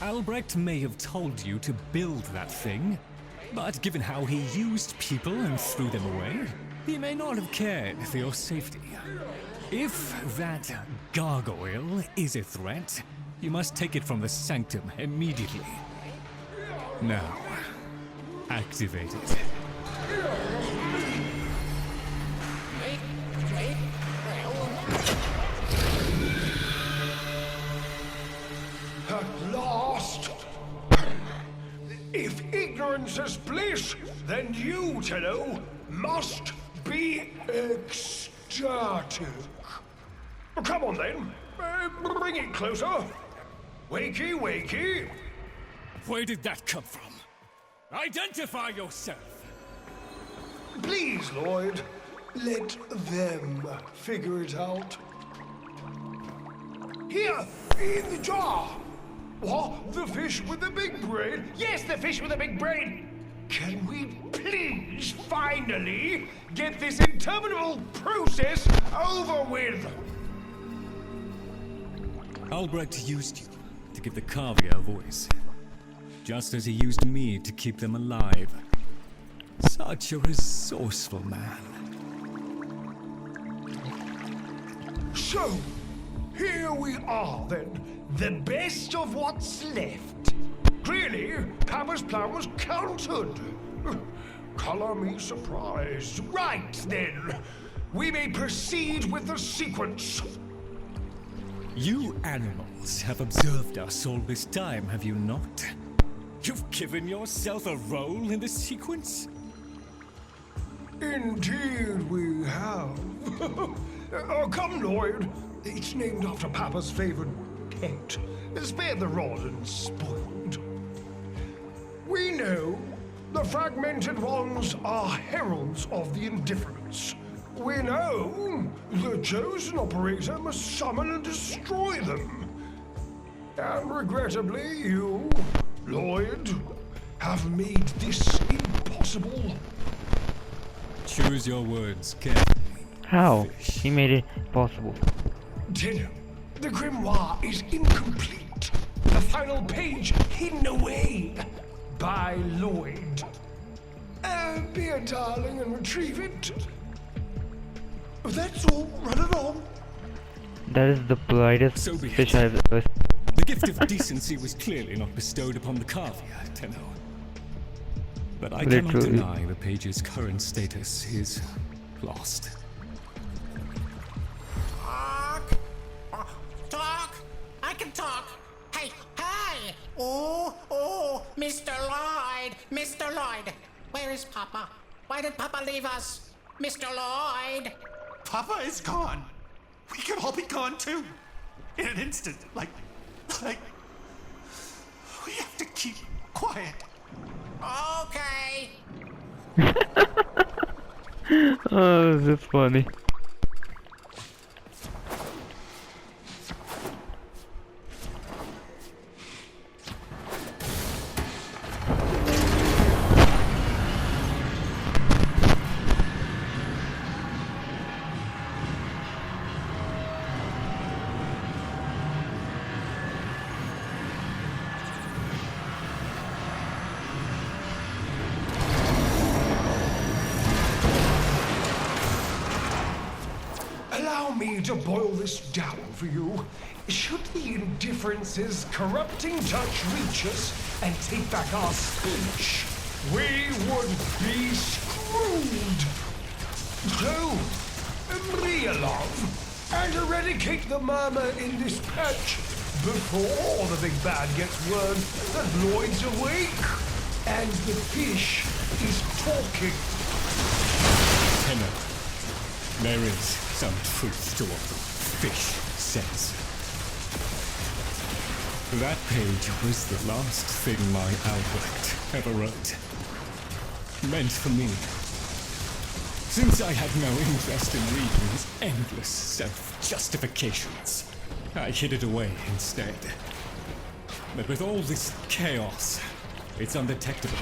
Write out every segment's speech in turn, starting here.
Albrecht may have told you to build that thing, but given how he used people and threw them away, he may not have cared for your safety. If that gargoyle is a threat, you must take it from the sanctum immediately. Now, activate it. At last! If ignorance is bliss, then you, Tenno, must be ecstatic. Come on then, bring it closer. Wakey, wakey. Where did that come from? Identify yourself! Please, Lloyd, let them figure it out. Here, in the jar. What? The fish with the big brain? Yes, the fish with the big brain. Can we please finally get this interminable process over with? Albrecht used you to give the Cavia a voice, just as he used me to keep them alive. Such a resourceful man. So, here we are then, the best of what's left. Clearly, Papa's plan was countered. Color me surprised. Right then, we may proceed with the sequence. You animals have observed us all this time, have you not? You've given yourself a role in the sequence? Indeed we have. Oh, come, Lloyd. It's named after Papa's favorite pet. Spare the rod and spoiled. We know the fragmented ones are heralds of the indifference. We know the chosen operator must summon and destroy them. And regrettably, you, Lloyd, have made this impossible. Choose your words carefully. How? He made it possible. Tenno, the grimoire is incomplete. The final page hidden away by Lloyd. Be a darling and retrieve it. That's all. Run along. That is the brightest So be it. fish I've ever seen. The gift of decency was clearly not bestowed upon the Cavia, Tenno. But I cannot Literally. deny the page's current status is lost. Talk! I can talk! Hey, hey! Oh, Mr. Lloyd! Mr. Lloyd! Where is Papa? Why did Papa leave us? Mr. Lloyd! Papa is gone. We could all be gone too. In an instant. Like, we have to keep quiet. Okay. Oh, that's funny. Allow me to boil this down for you. Should the indifference's corrupting touch reach us and take back our speech, we would be screwed. So, love, and eradicate the murmur in this patch before the big bad gets word that Lloyd's awake and the fish is talking. Tenno, there is some truth to what the fish says. That page was the last thing my Albrecht ever wrote. Meant for me. Since I had no interest in reading his endless self-justifications, I hid it away instead. But with all this chaos, it's undetectable.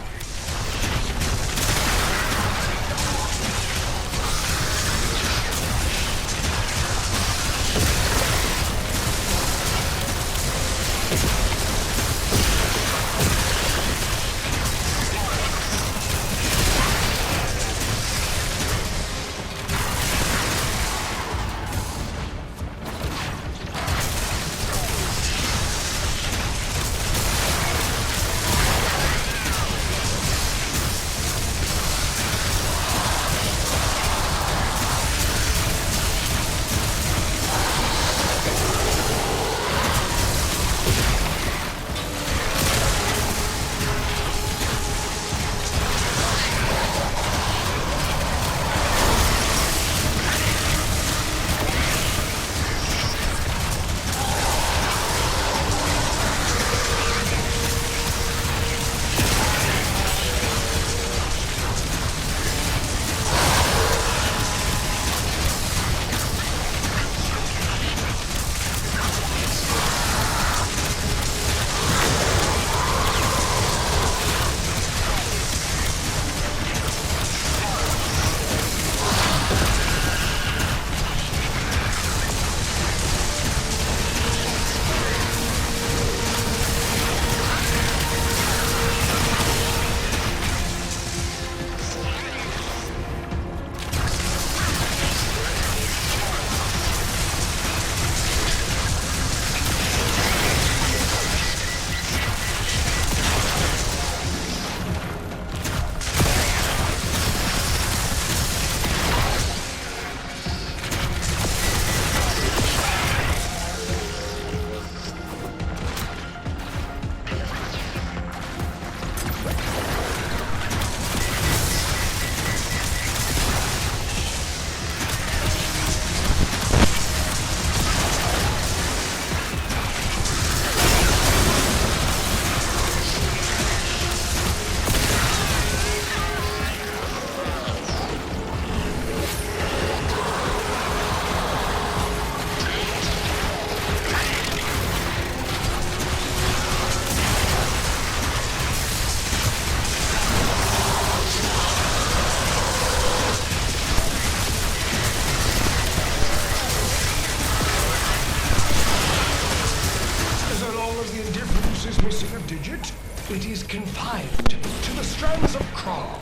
Ah,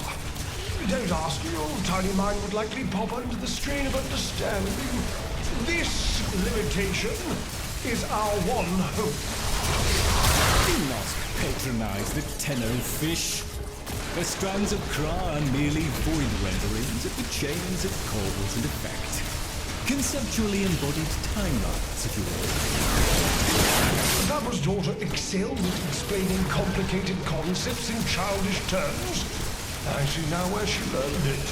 don't ask. Your tiny mind would likely pop under the strain of understanding. This limitation is our one hope. Do not patronize the Tenno fish. The strands of Kra are merely void renderings of the chains of cause and effect. Conceptually embodied timelines, if you will. Papa's daughter excelled at explaining complicated concepts in childish terms. I see now where she learned it.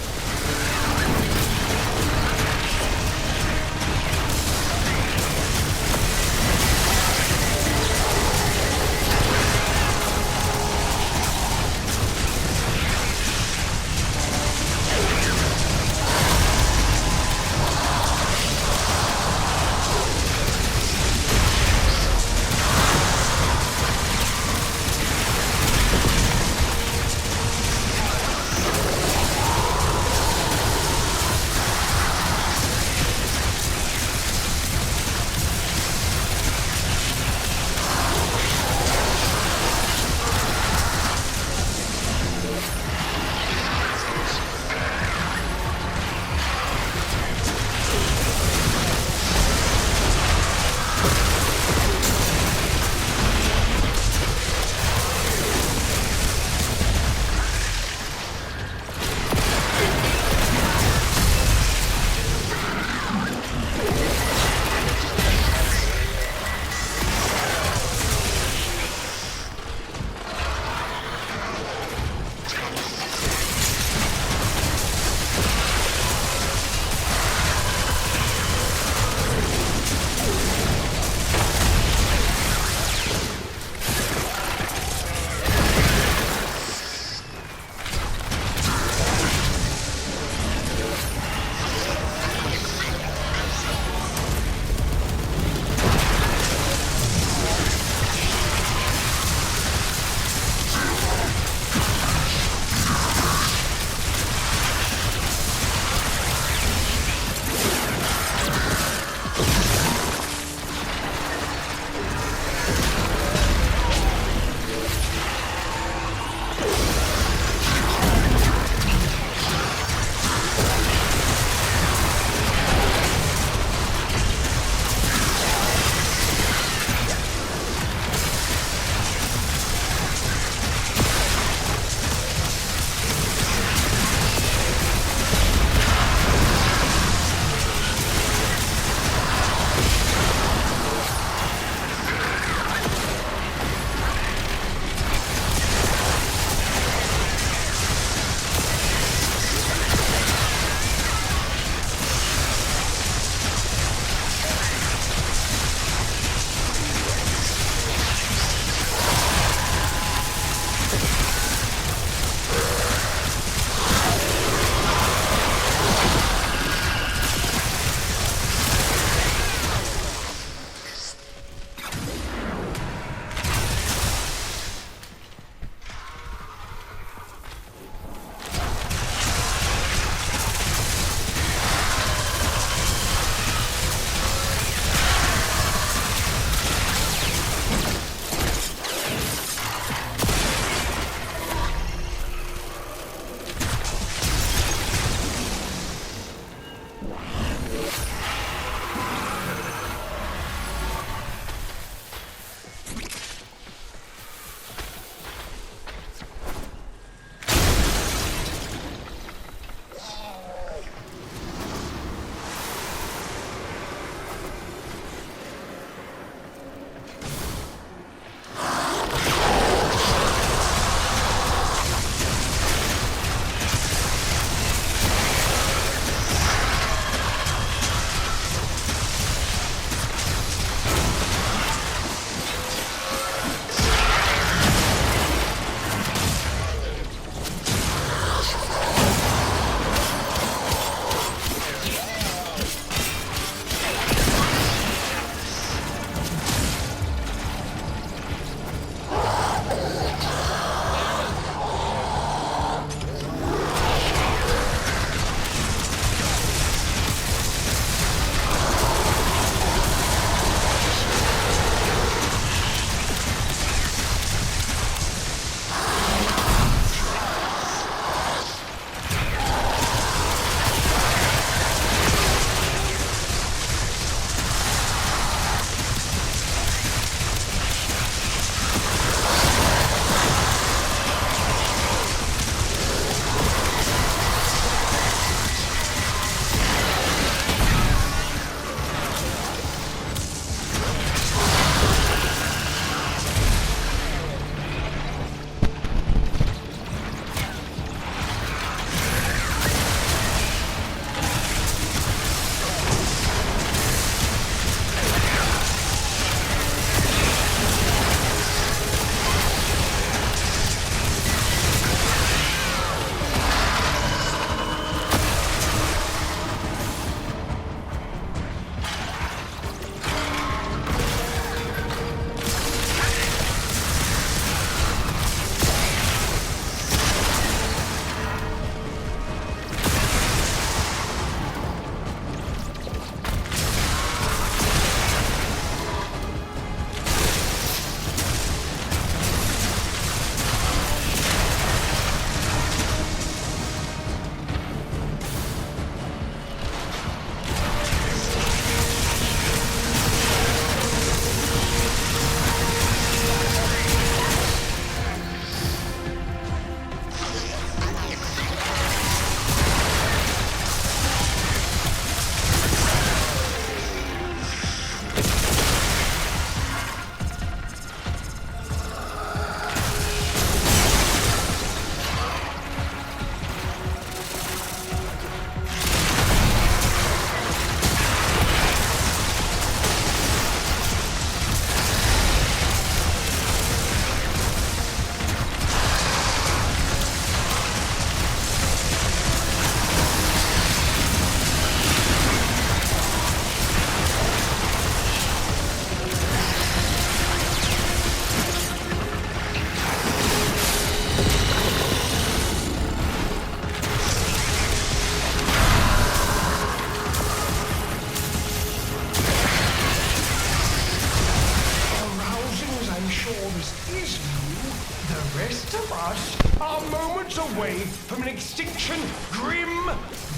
way from an extinction grim,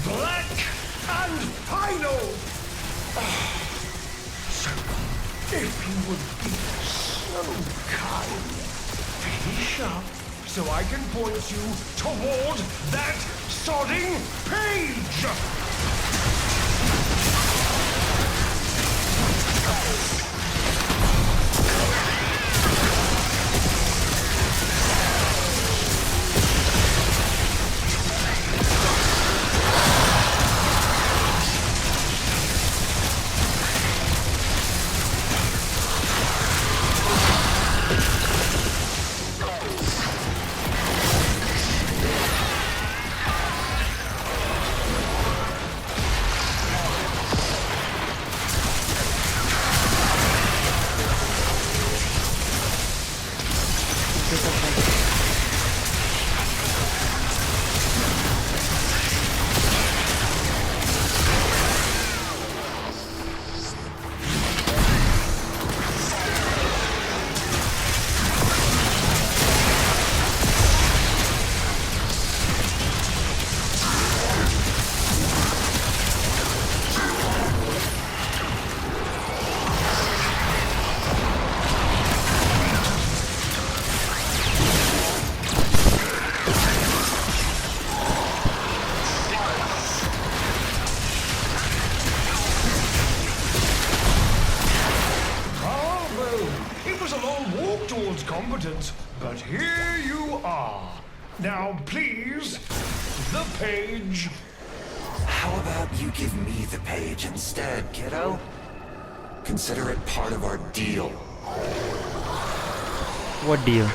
black, and final. So, if you would be so kind, finish up so I can point you toward that sodding page. Competence, but here you are. Now, please, the page. How about you give me the page instead, kiddo? Consider it part of our deal. What deal?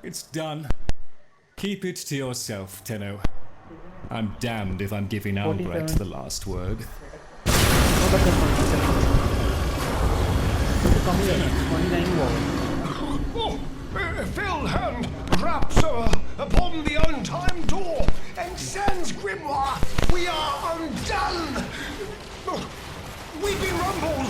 It's done. Keep it to yourself, Tenno. I'm damned if I'm giving Albrecht the last word. Filled hand raps upon the untimed door, and sans grimoire, we are undone. Weeping rumble.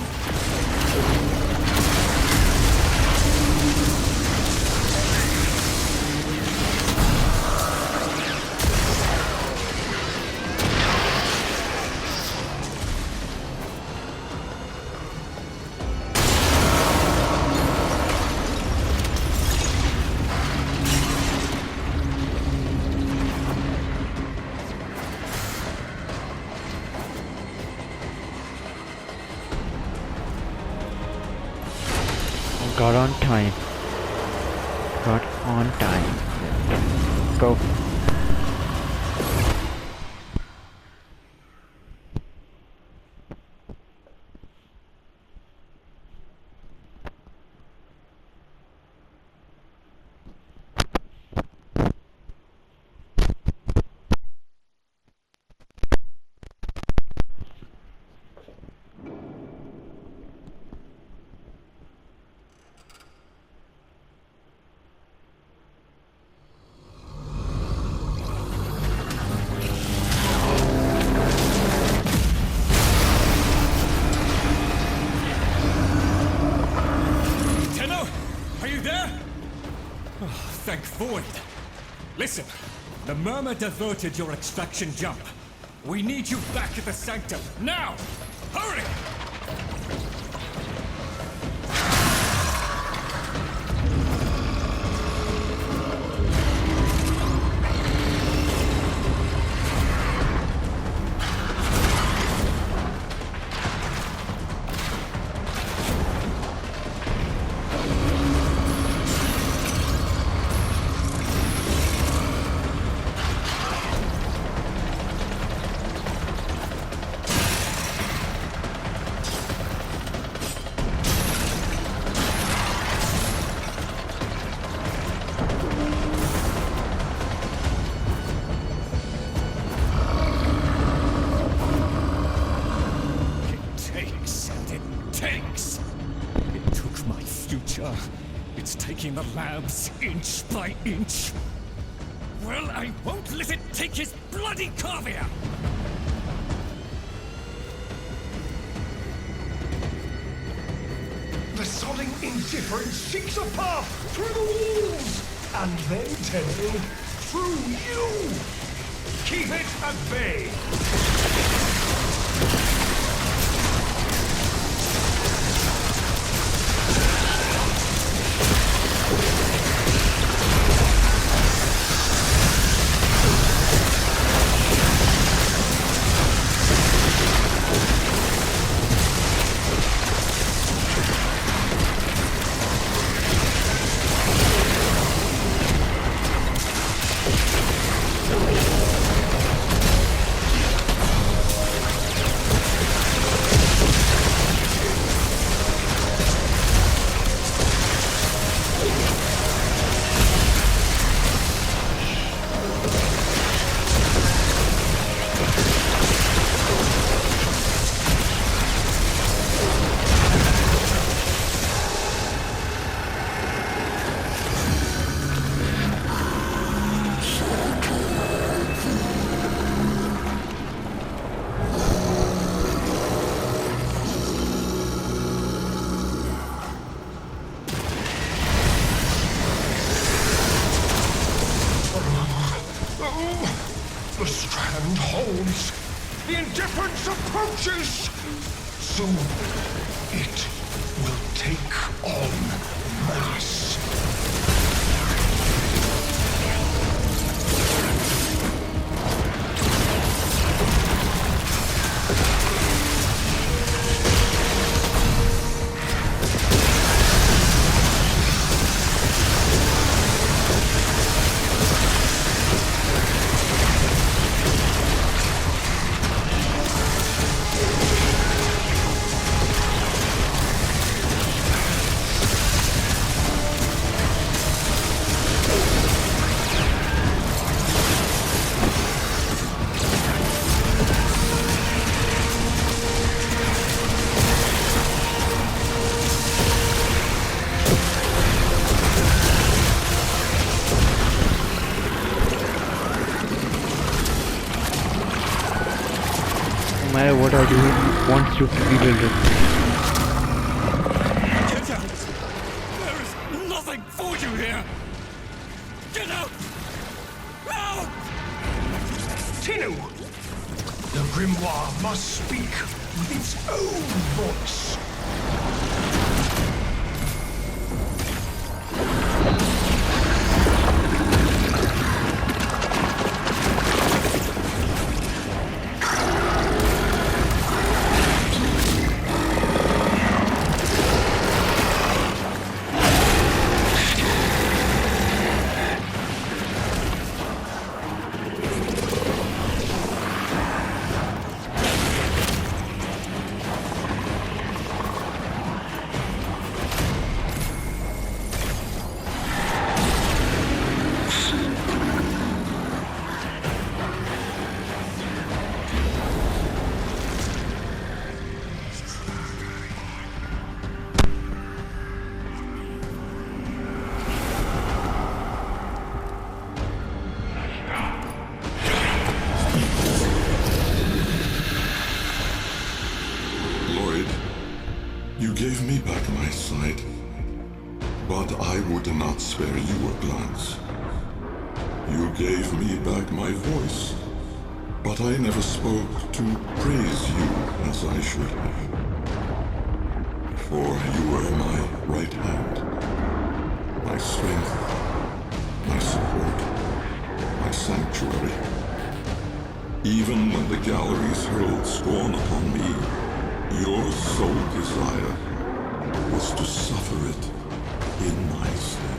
Got on time. Got on time. Go. Thank Void. Listen, the Murmur diverted your extraction jump. We need you back at the Sanctum, now! Hurry! It's taking the labs inch by inch. Well, I won't let it take his bloody caviar! The sodding indifference seeks a path through the walls, and then Tenno, through you! Keep it at bay! The strand holds. The indifference approaches. Soon, it will take on mass. No matter what I do, it wants you to rebuild it. Get out! There is nothing for you here! Get out! Now! Tenno! The grimoire must speak with its own voice. You gave me back my sight. But I would not spare you a glance. You gave me back my voice, but I never spoke to praise you as I should have. For you were my right hand, my strength, my support, my sanctuary. Even when the galleries hurled scorn upon me, your sole desire was to suffer it in my stead.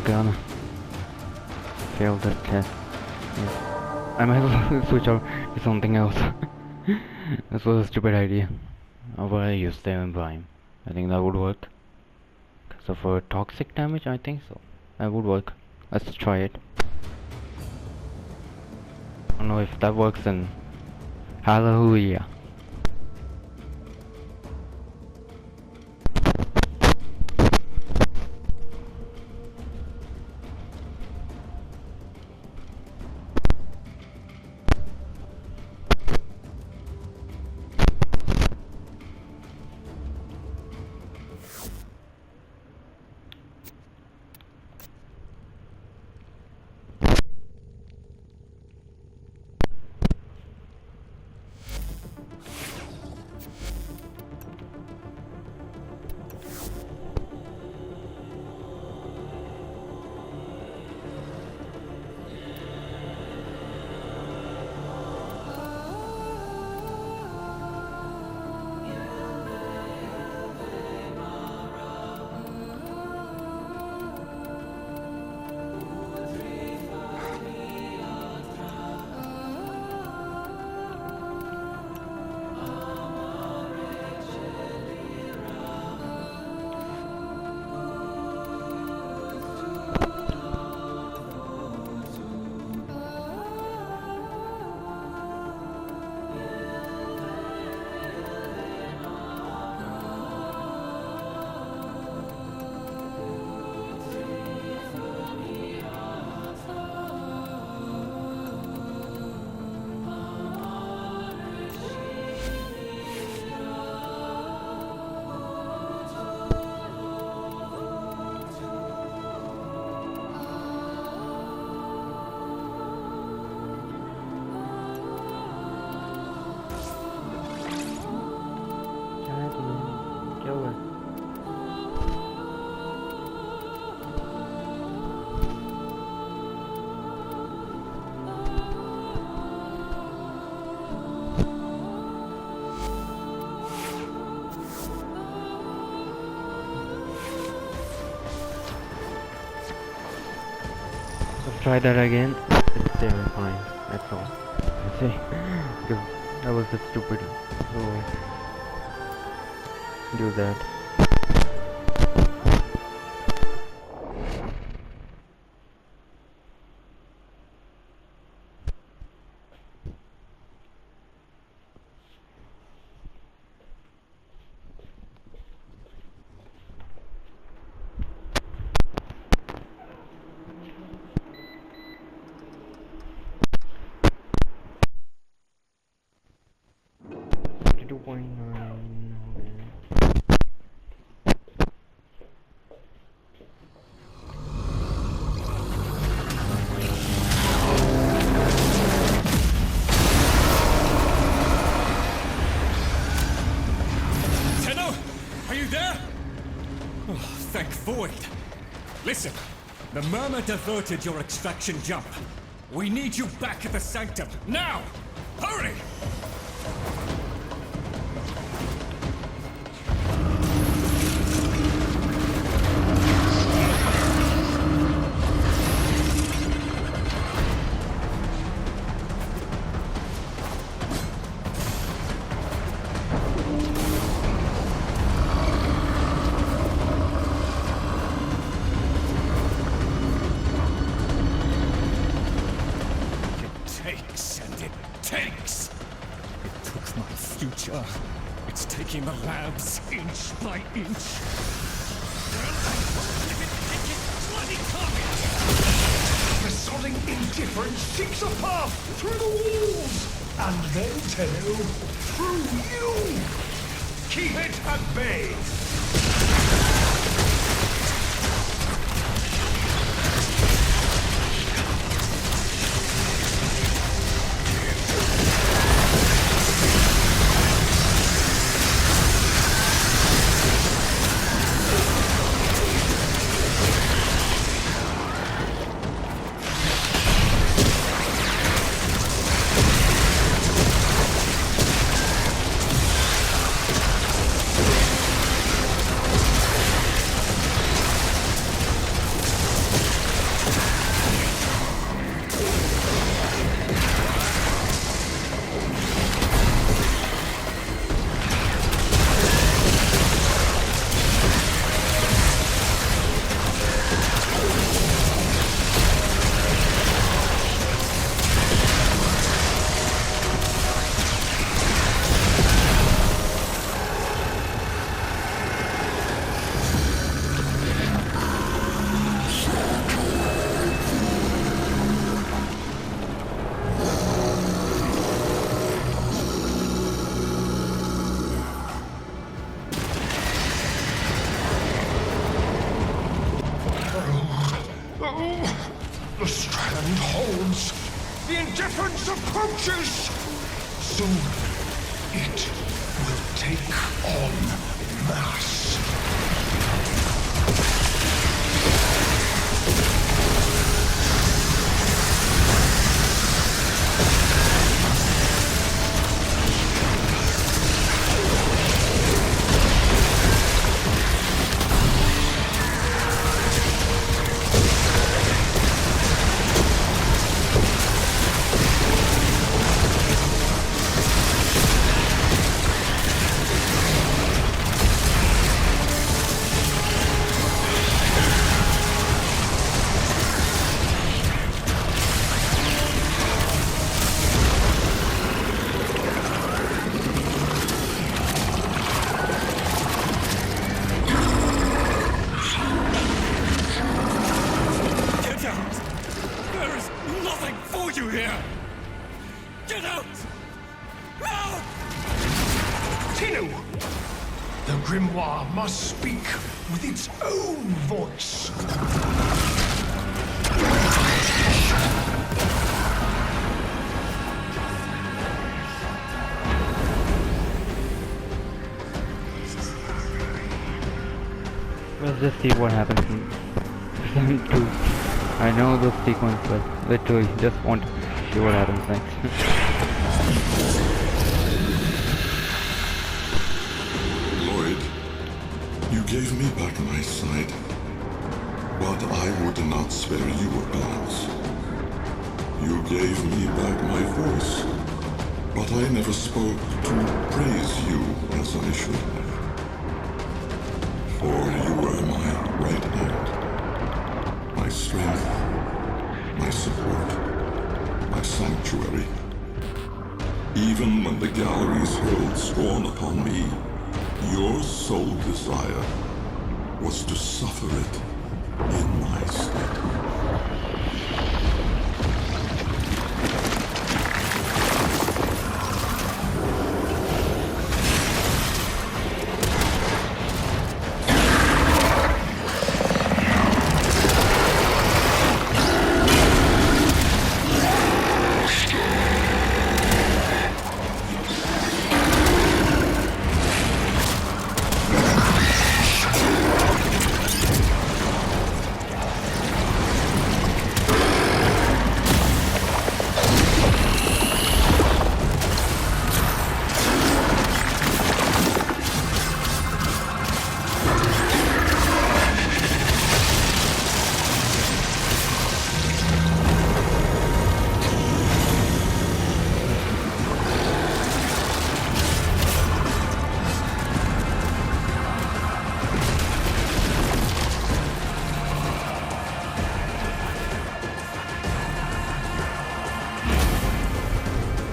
gonna fail that test. Yeah. I might as well switch out to something else. This was a stupid idea. How about I use them in Prime? I think that would work. So for toxic damage, I think so. That would work. Let's try it. I don't know if that works then. Hallelujah. Try that again. It's terrifying. That's all. I say because that was just stupid. So do that. Listen, the murmur diverted your extraction jump. We need you back at the sanctum, now! Hurry! It's taking the labs inch by inch. The sodding indifference seeks a path through the walls, and then, Tenno, through you. Keep it at bay. The strand holds. The indifference approaches. Soon, it will take on mass. Get out! There is nothing for you here! Get out! Out! Tinu! The grimoire must speak with its own voice. Let's just see what happens in season 2. I know the sequence, but literally just want to see what happens next. Lloyd, you gave me back my sight, but I would not spare you a glance. You gave me back my voice, but I never spoke to praise you as I should have. For you were my right hand, my strength, my support, my sanctuary. Even when the galleries hurled scorn upon me, your sole desire was to suffer it in my stead.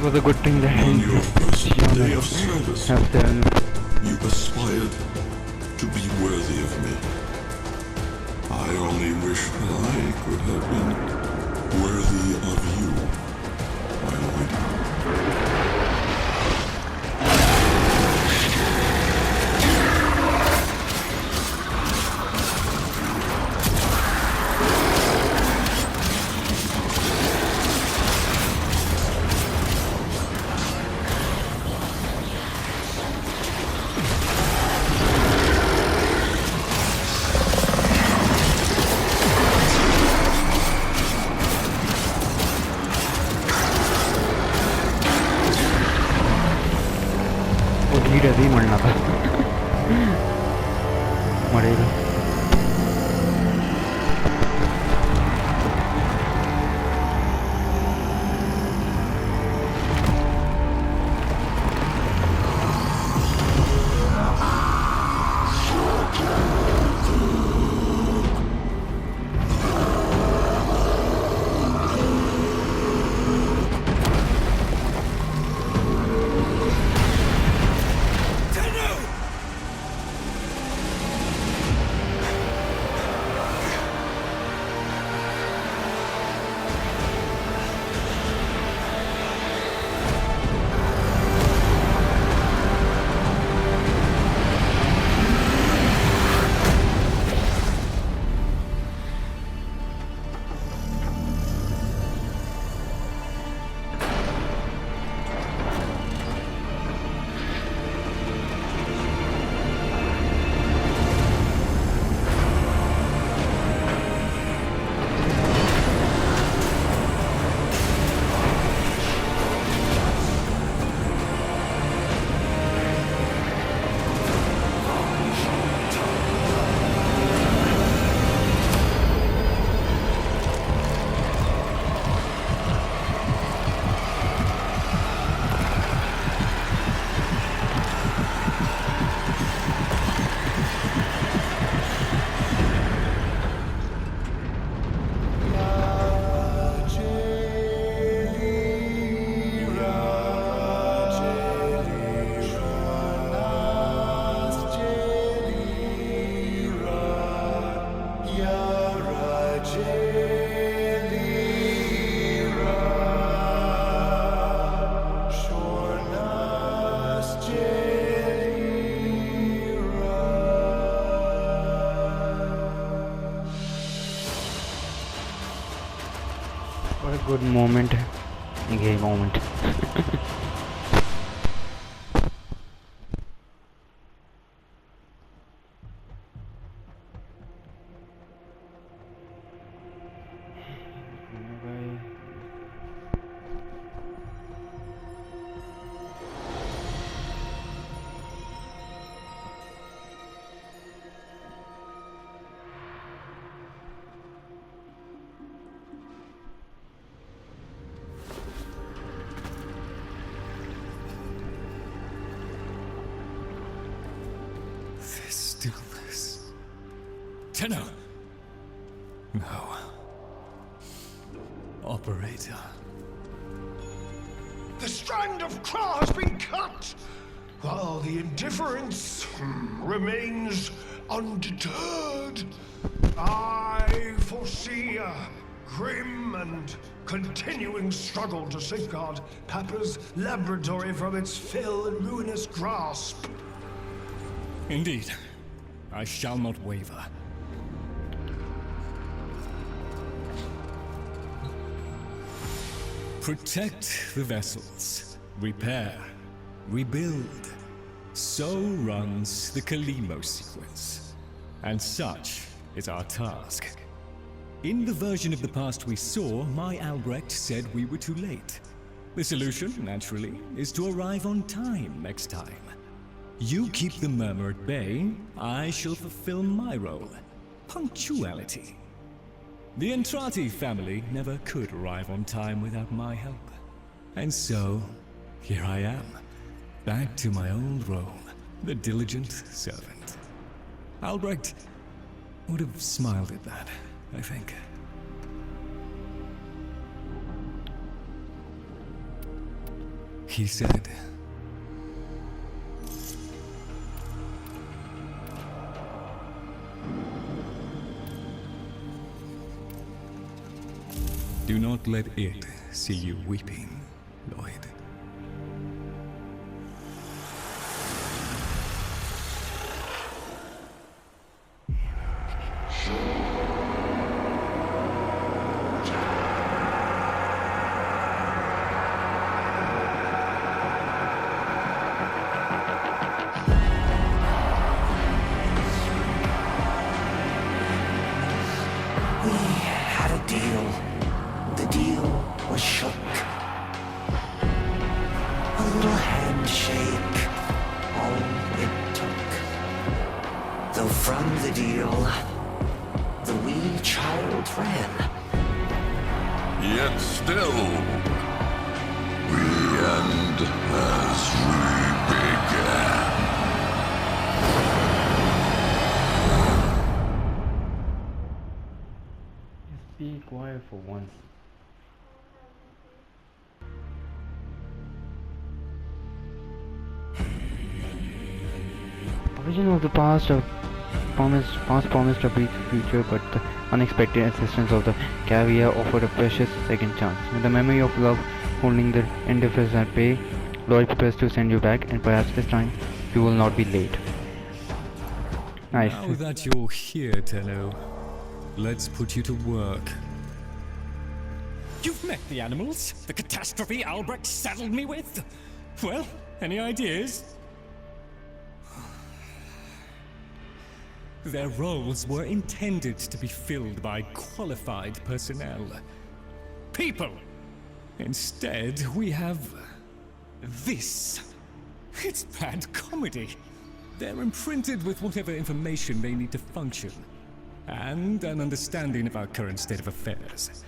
It was a good thing that On your first day of service, have done. you aspired to be worthy of me. I only wish that I could have been worthy of you, my Lloyd. What a good moment. Gay moment. Stillness. Tenno! No. Operator. The strand of claw has been cut, while the indifference remains undeterred. I foresee a grim and continuing struggle to safeguard Papa's laboratory from its fell and ruinous grasp. Indeed. I shall not waver. Protect the vessels. Repair. Rebuild. So runs the Kalimo sequence. And such is our task. In the version of the past we saw, my Albrecht said we were too late. The solution, naturally, is to arrive on time next time. You keep the murmur at bay, I shall fulfill my role. Punctuality. The Entrati family never could arrive on time without my help. And so, here I am, back to my old role, the diligent servant. Albrecht would have smiled at that, I think. He said, "Do not let it see you weeping, Lloyd." We had a deal. The deal was shook. A little handshake, all it took. Though from the deal, the wee child ran. Yet still, we end as we began. Just be quiet for once. A vision of the past promised a brief future, but the unexpected assistance of the caviar offered a precious second chance. With the memory of love holding the indifference at bay, Lloyd prepares to send you back, and perhaps this time you will not be late. Nice. Now that you're here, Tenno, let's put you to work. You've met the animals? The catastrophe Albrecht saddled me with? Well, any ideas? Their roles were intended to be filled by qualified personnel. People! Instead, we have this. It's bad comedy. They're imprinted with whatever information they need to function, and an understanding of our current state of affairs,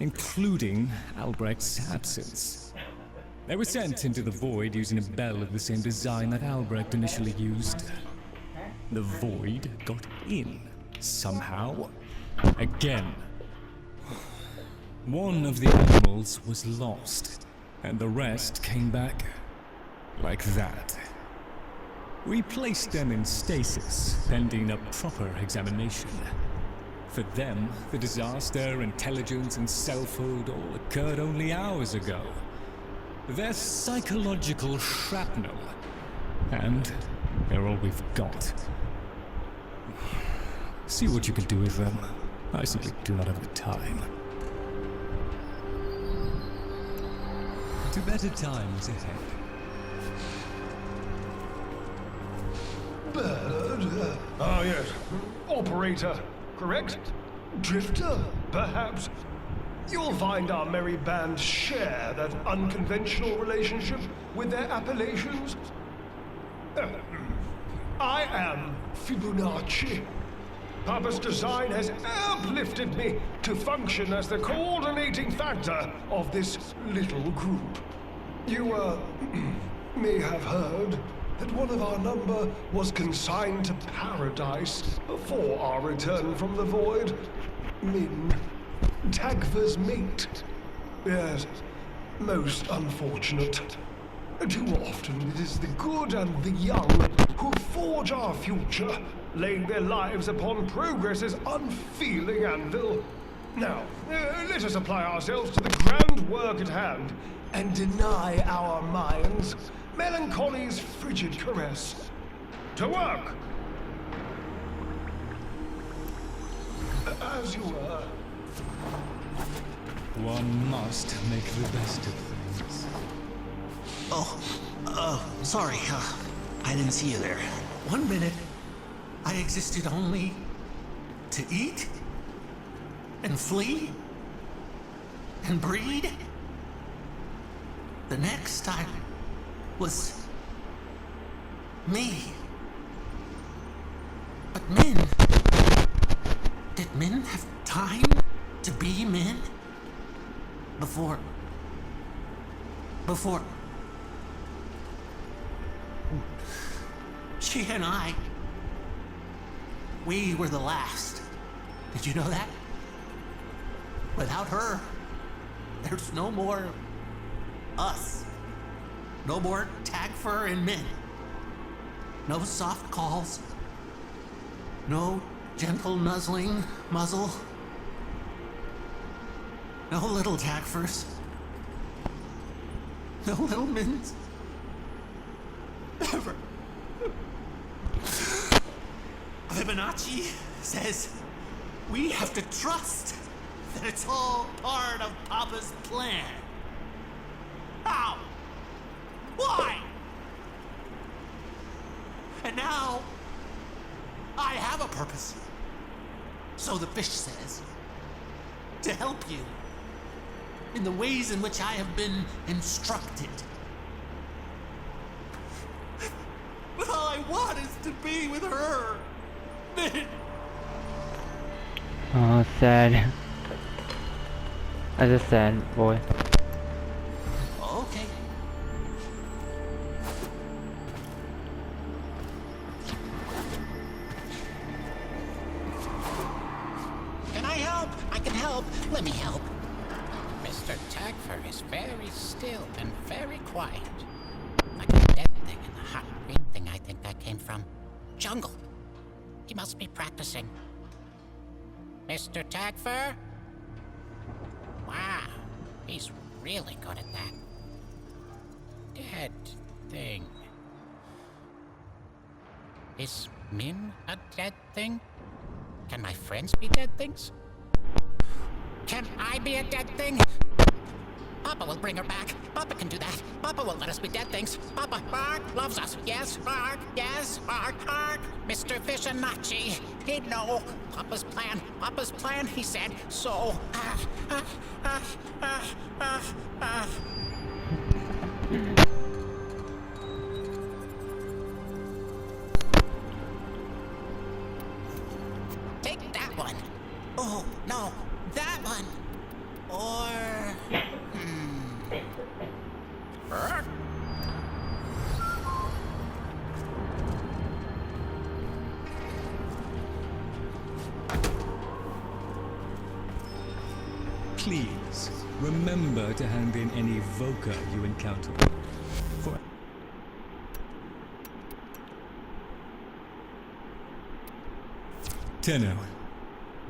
including Albrecht's absence. They were sent into the void using a bell of the same design that Albrecht initially used. The void got in, somehow. Again. One of the animals was lost, and the rest came back like that. We placed them in stasis, pending a proper examination. For them, the disaster, intelligence, and selfhood all occurred only hours ago. They're psychological shrapnel. And they're all we've got. See what you can do with them. I simply do not have the time. To better times ahead. Bird? Ah, yes. Operator, correct? Drifter, perhaps? You'll find our merry band share that unconventional relationship with their appellations. I am Fibonacci. Papa's design has uplifted me to function as the coordinating factor of this little group. You, may have heard that one of our number was consigned to paradise before our return from the void. Min, Tagver's mate. Yes, most unfortunate. Too often it is the good and the young who forge our future, laying their lives upon progress's unfeeling anvil. Now, let us apply ourselves to the grand work at hand, and deny our minds melancholy's frigid caress. To work! As you were. One must make the best of things. Sorry, I didn't see you there. 1 minute, I existed only to eat and flee and breed. The next I was me. But Min, did Min have time to be Min? Before she and I, we were the last. Did you know that? Without her, there's no more us. No more Tagfer and Min. No soft calls. No gentle nuzzling muzzle. No little Tagfers. No little Mins. Ever. Fibonacci says we have to trust that it's all part of Papa's plan. How? Why? And now I have a purpose. So the fish says. To help you in the ways in which I have been instructed. But all I want is to be with her. Oh, sad. As a sad boy. Okay. Can I help? I can help. Let me help. Mr. Tagfer is very still and very quiet. Like a dead thing in the hot green thing I think that came from. Jungle. He must be practicing. Mr. Tagfer? Wow, he's really good at that. Dead thing. Is Min a dead thing? Can my friends be dead things? Can I be a dead thing? Papa will bring her back. Papa can do that. Papa will let us be dead things. Papa, Bart loves us. Yes, Bart. Yes, Bart. Bart. Mr. Fibonacci. He'd know. Papa's plan, he said. So, Take that one. Oh, no. That one. Or... Please, remember to hand in any Voca you encounter. For Tenno,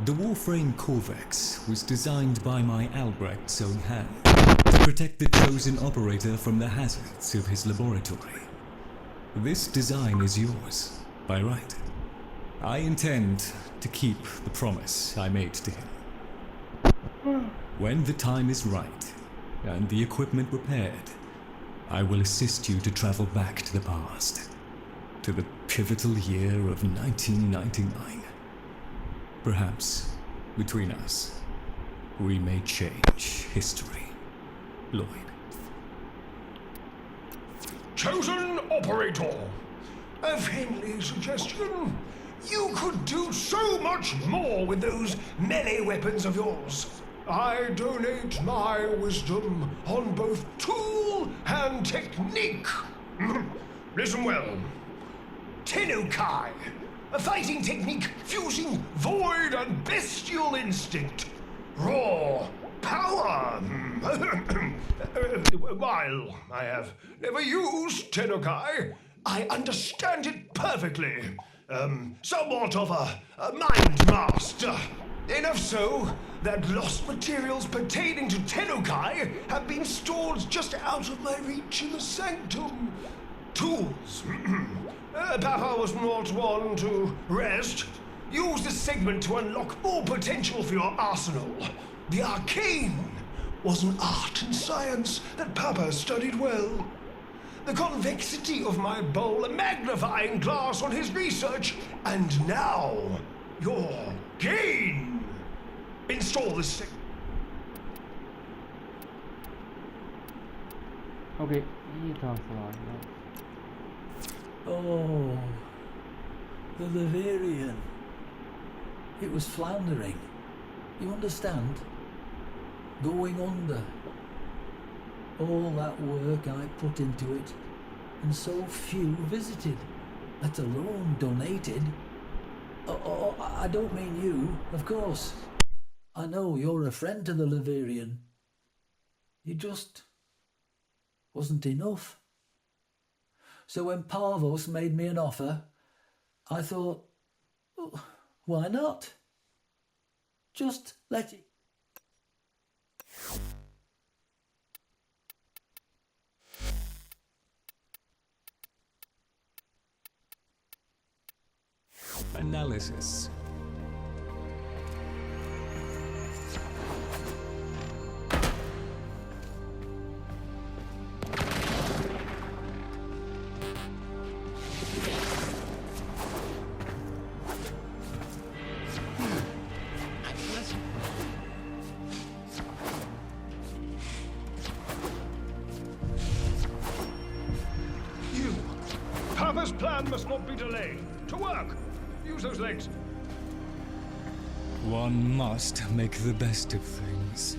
The Warframe Corvex was designed by my Albrecht's own hand to protect the chosen operator from the hazards of his laboratory. This design is yours, by right. I intend to keep the promise I made to him. When the time is right, and the equipment repaired, I will assist you to travel back to the past, to the pivotal year of 1999. Perhaps, between us, we may change history, Lloyd. Chosen operator, a friendly suggestion. You could do so much more with those melee weapons of yours. I donate my wisdom on both tool and technique. Listen well. Tenukai, a fighting technique fusing void and bestial instinct. Raw power. While I have never used Tenukai, I understand it perfectly. Somewhat of a mind master. Enough so that lost materials pertaining to Tenukai have been stored just out of my reach in the sanctum. Tools. Papa was not one to rest. Use this segment to unlock more potential for your arsenal. The arcane was an art and science that Papa studied well. The convexity of my bowl a magnifying glass on his research, and now your gain. Install this thing. Okay, he talks a lot. Oh, the Laverian. It was floundering. You understand? Going under. All that work I put into it, and so few visited, let alone donated. Oh, I don't mean you, of course. I know you're a friend to the Laverian. You just wasn't enough. So when Parvos made me an offer, I thought, oh, why not? Just let it. Analysis. You. Papa's plan must not be delayed. To work. Use those legs. One must make the best of things.